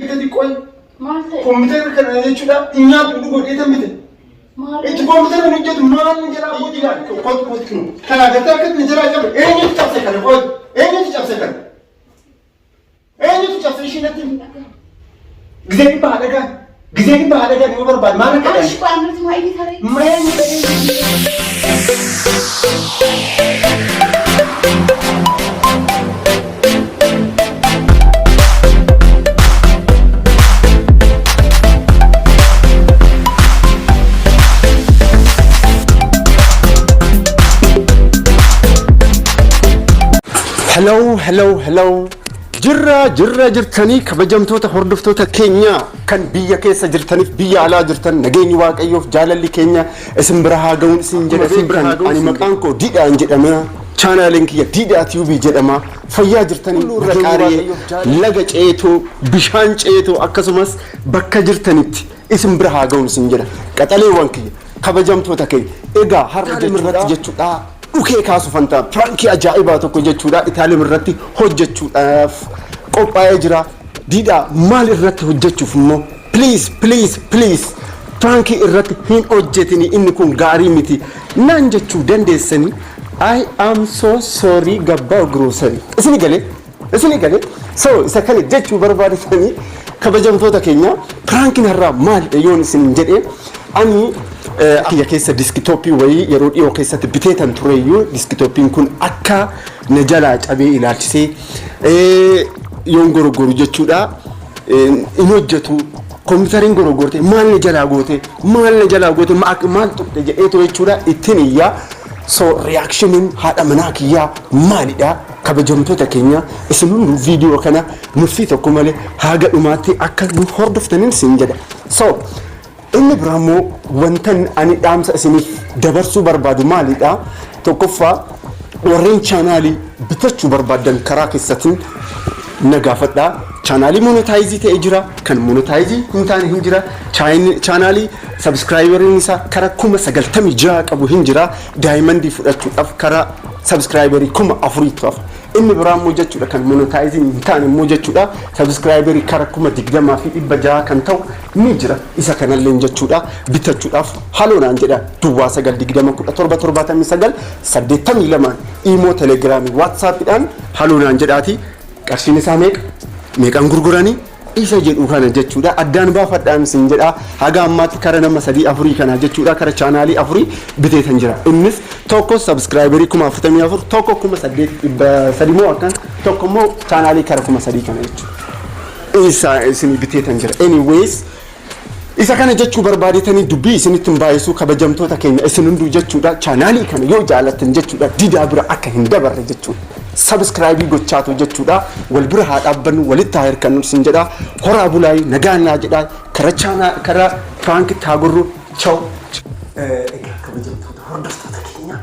bitati qoy kompiitara kana jechuudha nyaatu dhugo dheetan bite itti kompiitara hojjetu maal ni jira hojii laal kot kinu kana gata akka ni jira qabu eenyutu cabse kana qoy eenyutu cabse shinatti gizeen baadaga ni barbaad maal kana Ashi baanatu maayii tare hello jirra jirtanii kabajamtoota hordoftoota keenya kan biyya keessa jirtaniif biyya alaa jirtan nageenyi waaqayyoof jaalalli keenya isin bira haa ga'uun isin jedha kan ani maqaan koo Didhaan jedhama chaanaaliin kiyya Didhaa TV jedhama fayyaa jirtanii raqaaree laga ceetoo bishaan ceetoo akkasumas bakka jirtanitti isin bira haa ga'uun isin jedha qaxaleewwan kiyya kabajamtoota keenya egaa har'a deemirratti jechuudha Ukee kaasu fanta pranki ajaa'ibaa tokko jechuudha Itaaliyaan irratti hojjechuudhaaf qophaa'ee jira Didhaa maal irratti hojjechuuf immoo please pranki irratti hin hojjetini inni kun gaarii miti naan jechuu dandeessanii I am so sorry gabbaa grocery isini galee so isa kana jechuu barbaadanii kabajamtoota keenya prankiin har'aa maal yoon isin jedhee ani Akiyya keessa diskitooppii wayii yeroo dhiyoo keessatti biteetan tureyyuu diskitooppiin kun akka na jalaa cabee ilaalchisee yoon gorogoru jechuudha in hojjetu kompiitariin gorogorte maal na jalaa goote maal tuqxe jedheetu jechuudha ittiin iyyaa so reaakshiniin haadha manaa kiyyaa maalidha kabajamtoota keenya isin hunduu viidiyoo kana nuffii tokko malee haga dhumaatti akka nu hordoftaniin sin jedha so inni biraamoo wantan ani dhaamsa isiniif dabarsuu barbaadu maalidha tokkoffaa warreen chaanaalii bitachuu barbaadan karaa keessatiin na gaafadha chaanaalii monetaayizii ta'ee jira kan monetaayizii hin taane hin jira chaanaalii sabskraayiberiin isaa karaa 96 qabu hin jira daayimandii fudhachuudhaaf karaa sabskraayiberii 4000 inni biraamoo jechuudha kan monetaayizii hin taane immoo jechuudha sabskraayiberii karaa 20,600 kan ta'u ni jira isa kanallee jechuudha bitachuudhaaf haloonaan jedha duwwaa 9201779 imo telegiraamii whatsappidhaan haloonaan jedhaati qarshiin isaa meeqaan gurguranii isa jedhu kana jechuudha addaan baafadhaan sin jedha haga ammaatti kara nama 3-4 kana jechuudha kara chaanaalii 4 biteetan jira innis tokko sabskraayiberii 44 tokko 8,300 moo akkan tokko immoo chaanaalii kara 3,000 kana jechuudha isa isin biteetan jira anyways isa kana jechuu barbaadetanii dubbii isinitti baay'isuu kabajamtoota keenya isin hunduu jechuudha chaanaalii kana yoo jaallattan jechuudha Didhaa bira akka hin dabarre jechuudha subscribe gochaatu jechuudha wal bira haa dhaabbannu walitti haa hirkannu sin jedha horaa bulaay nagaannaa jedha kara prank taagurru ciao egaa kabajamtoota hordoftoota keenya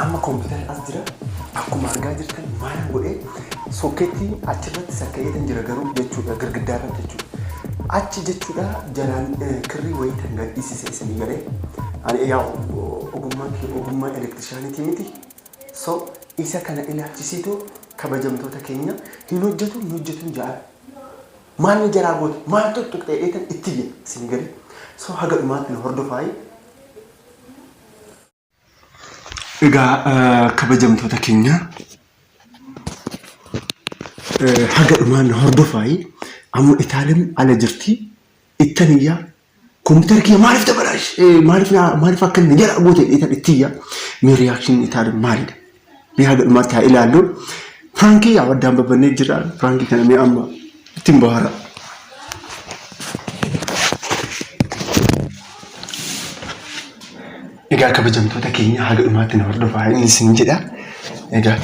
amma kompiitara as jira akkuma argaa jirtan maal godhee sokkeetii achirratti sakkayeetan jira garuu jechuudha girgiddaa irratti jechuudha achi jechuudha jalaan kirrii wayii tan gadhiisise isinii garee ani yaa ogummaa elektrishaanitii miti so isa kana ilaalchisiitu kabajamtoota keenya hin hojjetu jaala maal ni jalaa goote maal tuqxee dheetan itti jira isinii garee so haga dhumaatti nu hordofaa egaa kabajamtoota keenya haga dhumaan nu hordofaa ammoo Itaaliyaan ala jirti ittaniyyaa kompiitara kiyya maaliif dabalash maaliif akka inni jalaa goote dheetan ittiyyaa mee reakshin Itaaliyaan maalidha mee haga dhumaatti haa ilaallu pranki yaa waddaan babbannee jira pranki kana mee amma ittiin bahara egaa kabajamtoota keenya haga dhumaatti na hordofaa inni isin jedha egaa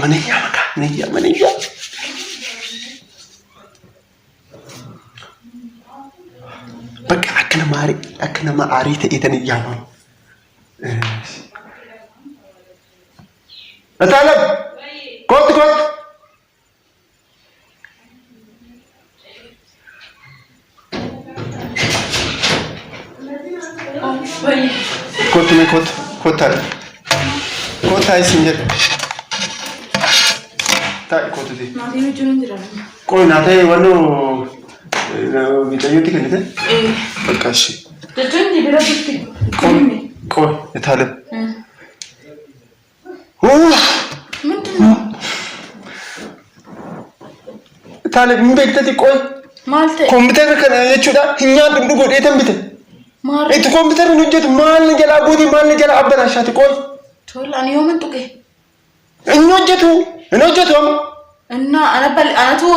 manayyaa bakka akka nama aarii ta'eetan iyyaamamu Nataalab kootti kootaa isin jedha taa'e kootuti. Maatiin wajjin hin jiran. Qoy naatee wannoo miidhayyootti kennite. Bakka ishee. Jechuun bira jirti. Qoy itaalee. Itaalee hin beektati qoy. Maal ta'e? Kompiitara kana jechuudha hin nyaadhu dhugu dheetan bite. Maal? Itti kompiitarri hin hojjetu maal ni jalaa buuti maal ni jalaa abbana ashaati qoy. Tole ani yoo min tuqe. Hin hojjetu amma. Anatu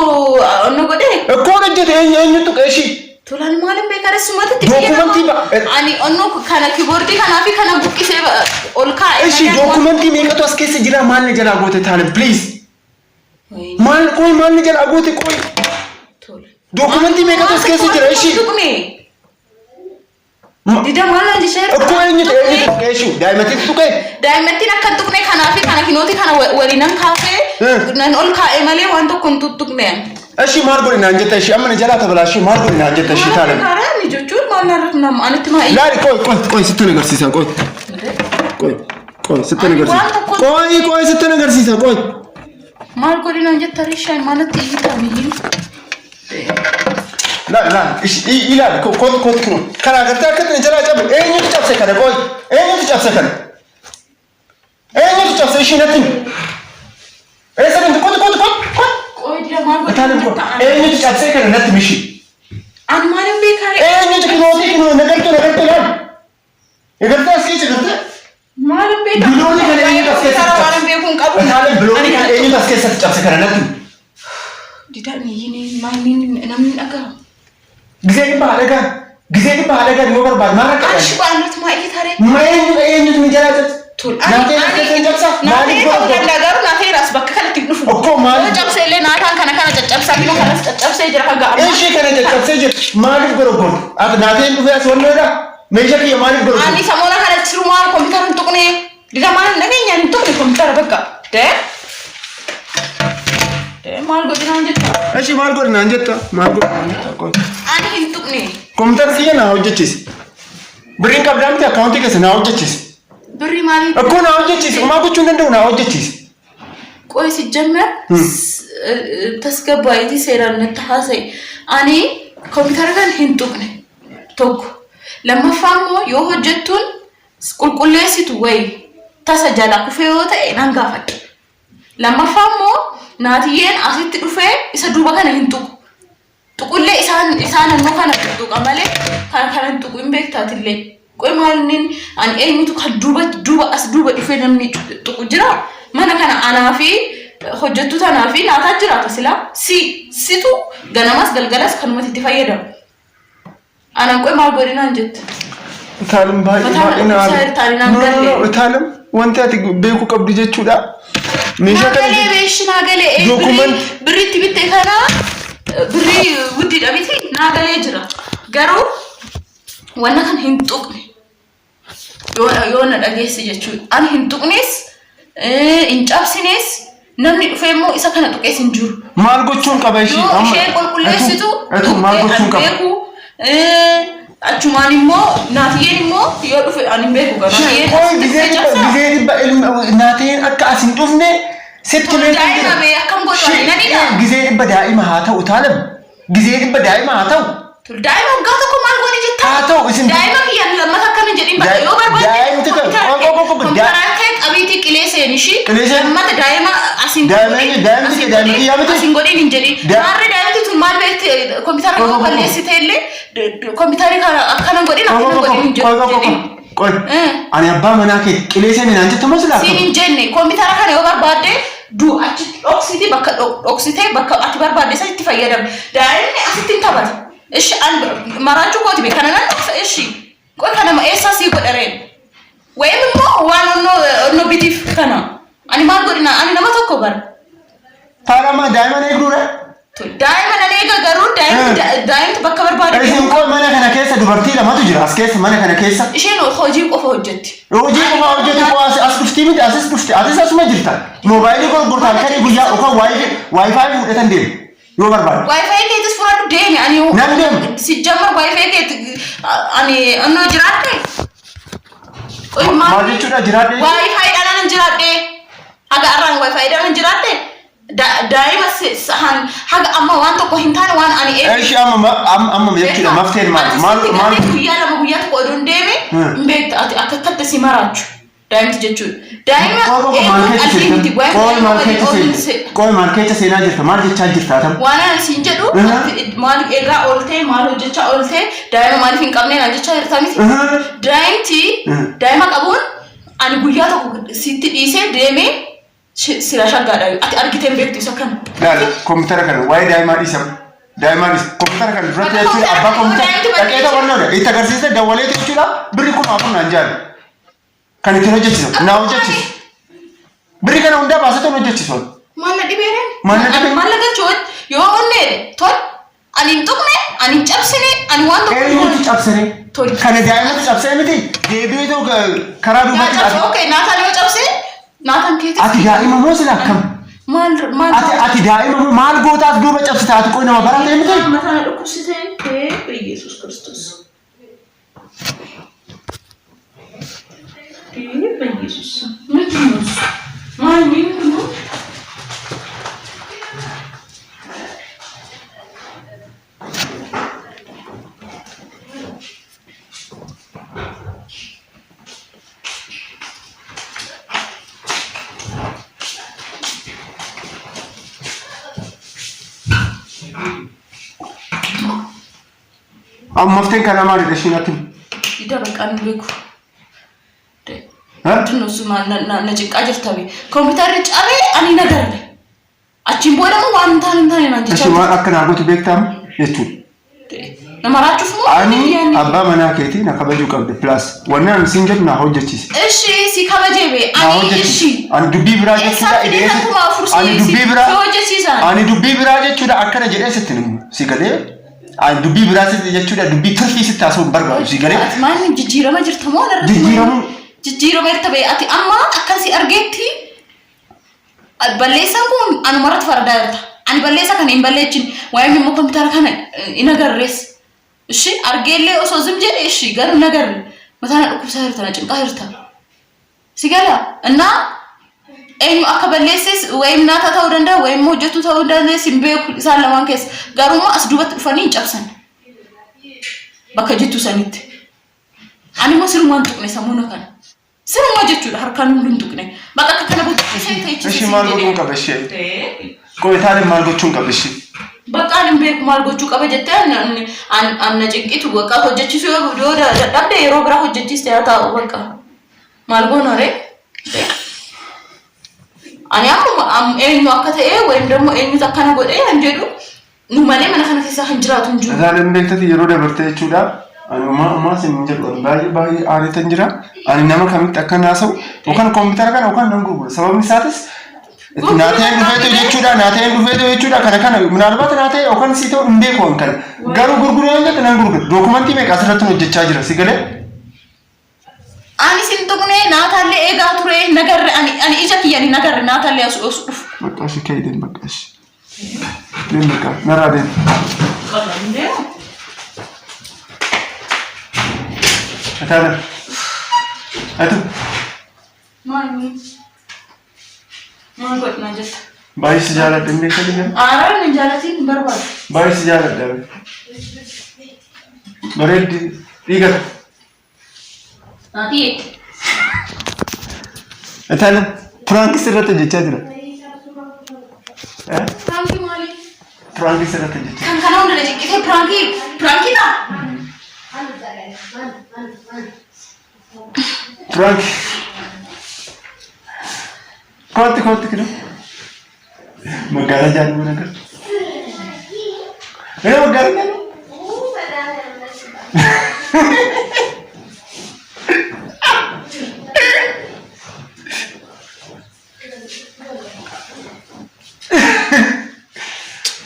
onno godhe. Akkoo hojjete eenyu tuqe ishii. Tole ani maalin beekare sumatti Dokumentii ba. Ani onno kana keyboardii kanaa fi kana buqqisee ol kaa'e. Ishii dokumentii meeqatu as keessa jira maal ni jalaa goote taane please. Maal ni jalaa goote qoy. Tole. Dokumentii meeqatu as keessa jira ishii. Dida maal andi share? Akkoo eenyu tuqe ishii daa'imatti tuqe. Daa'imatti akka tuqne kanaa fi kana kinooti kana waliinan kaafee nan ol kaa'e malee waan tokko hin tuqne. Ishii maal godhi naan jetta ishii amma ni jalaa tabalaa ishii maal godhi naan jetta ishii taane. Kaaraan jechuun maal narratti nama anitti maa Laari qoy sitti agarsiisa qoy. Qoy sitti agarsiisa. Qoy sitti agarsiisa qoy. Maal godhi naan jetta rishaan maalatti iyyitamiin. Ilaali kooti kunu kana agartee akkatti jalaa cabe eenyutu cabse kana qoy eenyutu cabse kana eenyutu cabse ishii natti eessa deemte kooti qoy dira maal godhi eenyutu cabse kana natti mishi an maalin beekare eenyutu kinu nagartee laal nagartee as keessa gartee maalin beekare biloonni kana eenyutu as keessa maalin beekuun qabu biloonni kana eenyutu as keessa cabse kana natti dida ni maalin namni dhagaa Gizee dhibba haadha yoo barbaadu maal akka Ashi baanut maa iitare eenyutu ni jalaa cabse tol ani garuu naafee ras bakka kanatti dhufu Okkoo maal cabsee illee naataan kana caccabsaa fi kana caccabsee jira kan ga'a ishii kana caccabsee jira maaliif goroggoon ati naateen dhufee as wannoodha meeshaa kiyya maaliif goroggoon ani samoona kana cirumaa kompiitara hin tuqne dida maal nageenya hin tuqne kompiitara bakka maal godhinaan jetta ishii maal godhinaan jetta qoy ani hin tuqne kompiitara kiyya naa hojjechiisi birriin qabdaa miti akkaawuntii keessa naa hojjechiisi birrii maaliif akkoo naa hojjechiisi homaa gochuu hin danda'u naa hojjechiisi ቆይ ሲጀመር ተስገባይቲ ሴራን ነታሐሰይ አኒ ኮምፒውተር ጋር ሂንጡቅነ ቶክ ለማፋሞ የሆጀቱን ቁልቁሌሲቱ ወይ ተሰጃላ ኩፌዮተ ናንጋፈጥ ለማፋሞ ናቲየን አሲት ዱፌ ይሰዱባ ከነ ሂንጡቅ ጥቁሌ ኢሳን ነው ከነ ሂንጡቅ አማለ ከነ ሂንጡቅ ኢምቤክታትሌ ቆይ ማልኒን አን ኤኒቱ ከዱባ አስዱባ ዱፌ ነምኒ ጥቁ ጅራ mana kana anaafi hojjettu tanaafi naataa jiraata sila situ ganamas galgalas kanumatti itti fayyadamu anan qoy maal godhinaan jette utaalum baay'ee utaalum wanti ati beeku qabdu jechuudha meeshaa kana beeshina galee dokument birritti bitte kana birri wuddidha miti naagalee jira garuu wanna kan hin tuqne yoona dhageessi jechuudha ani hin tuqnes incabsines namni dhufeemmoo isa kana tuqees hin jiru maal gochuun qaba ishii amma ishee qulqulleessitu maal gochuun qaba achumaan immoo naatiyeen immoo yoo dhufe ani hin beeku gizee dhibba naateen akka as hin dhufne sitti daa'ima bee akkam godhani nanidha gizee dhibba daa'ima haa ta'u taalam gizee dhibba daa'ima haa ta'u daa'ima waggaa tokko maal godhe jetta haa ta'u isin daa'ima kiyyaan lammata akkamiin jedhin bakka yoo barbaadde abiti qileeseen ishi lammata daa'ima asin godhin hin jedhin maarree daa'imti tun maal beekte kompiitara yoo balleessite illee kompiitari akkana godhin akkana godhin hin jedhin qoy ani abbaa manaa kee qileeseen naan jette maslaa siin hin jenne kompiitara kana yoo barbaadde achi dhoksiti bakka dhoksite bakka ati barbaadde isa itti fayyadamte daa'imni asitti hin taphata ishi maraachuu kooti beekana nan dhoksa ishi qoy kana eessaa sii godhareen ወይም ዋን ኖ ቢቲፍ ከና አኒ ማል ጎዲና አኒ ነማ tokko bar ታራማ ዳይመን ኤግሩረ ዳይመን አኔ ገገሩ ዳይመን bakka barbaade isin qoy mana kana keessa dubartii lamatu jira as keessa mana kana keessa isheen hojii qofa hojjetti qofa as dhufti miti as dhufti atis asuma jirta moobaayilii gurgurtaan kan guyyaa oka wifi fudhatan deemu yoo barbaade wifi keetis furadu deemi ani nan deemu sijjamar wifi keet ani anno jiraate maal jechuudha jiraadhe wifi dhanan jiraadhe aga arraan wifi dhanan jiraadhe دائما سهان حاجة أما وان تكوهنتان وان أنا إيه إيش أما يكتب ما فتين ما ويا لما ويا تقولون ديمي بيت أكتر تسمعات دائما تجتشو دائما كل ماركة سينا جرت ماركة تاجر تاتم وانا سينجدو مالك إيجا أولته مالو جتشا أولته دائما مالك إن كمني نجتشا يرتامي دائما تي دائما كابون أنا ويا تقول سيت إيسه ديمي سيراشا قاعد أركيتين بيت يسكن لا كمبيوتر كان وايد دائما كمبيوتر كان فرت يشيل أبغى كمبيوتر أكيد أقولنا ده إذا كرسي دوالي تشيله بريكون أبغى نجار كان يتنو جتشي ناو جتشي بريكنا وندا باسة تنو جتشي سون ما لدي بيرن ما لقى شود يو أنير تون أني تقنع أني جابسني أني وان تقنع أني جابسني كان دائما جابسني متى ديبي تو كرادو بتي أوكي ناتhan يو جابسني ناتhan كيت أتي دائما مو سلا كم مال أتي دائما مال قوتات دوبة جابسي تاتي كوي نما برا تيمي تي مثلا الكوسيتين بيسوس كريستوس بيسوس متنوس ما يمكن مفتين كلام على دشيناتهم. إذا بكان بيكو. تنوس ما نجيك أجر تبي. كمبيوتر أبي أنا نقدر. أجيب ولا مو وانتان نجيك. أشي ما أكن أقول تبيك تام يتو. نمرة تشوف مو. أني أبا منا كيتي نكبجو كم بلاس. وانا نسينجت نهوج جتشي. إيشي سيكبجي بي. أني إيشي. أنا دبي براجع كذا إيش. أنا دبي براجع. أنا دبي براجع كذا أكن أجر ستنم سيكله. أنا دبي براجع كذا دبي ترفي ستاسو برجع سيكله. ما نجيرا ما جرتمو ولا. جيرو مرتبة أتي أما أكنسي أرجعتي البليسة كون أنا مرات فردارت أنا بليسة كان إمبليتشين ويا مين ممكن بتاعك إنا جرّس إيشي أرجعلي أو سوزم جرّ إيشي جرّ نجرّ مثلا أكو سهرتنا جن قاهرتها سيجلا أنا أي أكبليسس ويا منا تثورندا ويا موجتو ثورندا سيمبيو سالمان كيس جرّ ما أسدوبت فني جابسن بكجيتو سنيت أنا ما سر ما أنتم نسمونه كان سر ما جت شو هركان من دكنة بقى كنا بتشوف إيش مالكم كبشة كوي ثاني مالكم كبشة بقى أنا بيك مالكم كبشة أن نجيك إتو بقى هو جت شو بدو ده ده يروح برا هو جت سياتا بقى مالكم نوري أنا أم إيه نوعك إيه وين رمو إيه نتاكنا قد إيه هنجرو نمالي من خنا كيسا هنجرات هنجو هذا اللي بنتي يروح برتة شو ده أنا ما سمعت باي آري تنجرا أنا نما كميت أكن ناسو وكان كمبيوتر كان وكان نعوغو سبب نساتس ناتين دفعته يجودا ناتين دفعته يجودا كان مناربات ناتين وكان سيتو إندي كون كان غارو غرغرو ينجا كان غرغرو دوكمنتي ميك أسرتو نجتشاجرا سيكله أنا سنتوني ناتالي إيجا توري نجار أنا إيجا كياني نجار ناتالي أسوف بكاش كيدين بكاش دين بكا نرادين أتابع أتو ما قلت نجس باي سجالة دمني كذي أنا نجالتي برباد باي سجالة دم بريد ريجا ناتي أتابع فرانكي سرت جتشادرا فرانكي مالي فرانكي سرت جتشا كان كانوا نرجع كده فرانكي لا فرانك كنت كده مقالة جانب منك ايه مقالة جانب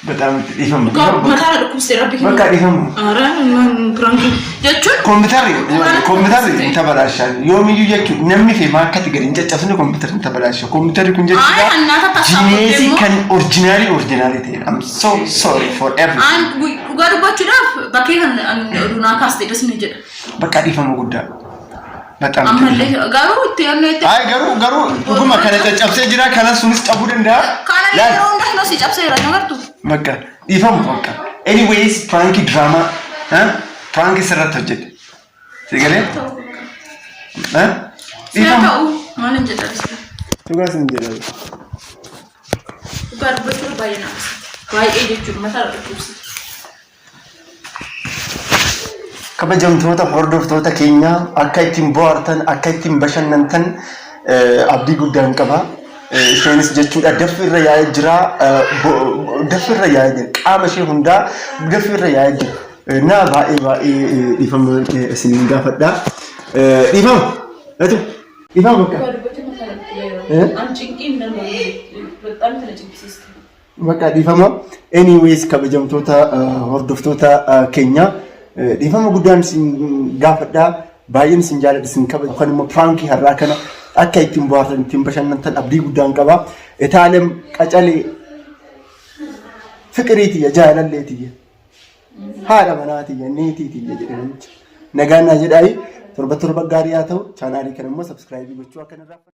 بتعمل يفهم ما كان لكم سيرابي ما كان يفهم من فرانكي جتشون كمبيوتر انت بلاشان يوم يجي نمني في ما كاتيجوري انت تفهم كمبيوتر انت بلاشان كمبيوتر كنت جينيسي كان اوريجينالي تي I'm so sorry for everything and we got to watch it up بكي هن رونا كاستي بس نجد بكا يفهم غدا በጣም አመለህ ጋሩ ትያለህ አይ ጋሩ ሁሉም ከነ ተጨብሰ ጅራ ከነ ሱንስ ጠቡድ እንዳ ካለ ነው እንደሆነ ሲጨብሰ ይራ ነገርቱ በቃ ይፈም በቃ ኤኒዌይስ ፍራንኪ ድራማ ፍራንኪ ሰራት ተጀት ሲገለ ይፈም ማን እንጀዳስ ቱጋስ እንጀዳስ ጋር በትር ባይና ባይ ኤዲቹ መታረቁስ kabajamtoota hordoftoota keenya akka ittiin bohaartan akka ittiin bashannantan abdii guddaan qaba. Isheenis jechuudha daffirra yaa'ee jira daffirra yaa'ee jira qaama ishee hundaa daffirra yaa'ee jira. Na baay'ee dhiifama isin gaafadha. Dhiifama bakka. Bakka dhiifama. Anyways kabajamtoota hordoftoota keenya dhiifama guddaan isin gaafadha. Baay'een isin jaalladha isin kabaju kan immoo pranki har'aa kana akka ittiin bohaartan ittiin bashannantan abdii guddaan qaba. Etaalem qacalee fiqiriitiyya jaalalleetiyya haadha manaatiyya niitiitiyya jedhanitti nagaan naa jedhaayi torba gaarii haa ta'u chaanaalii kana immoo sabskraayibii gochuu akka narraa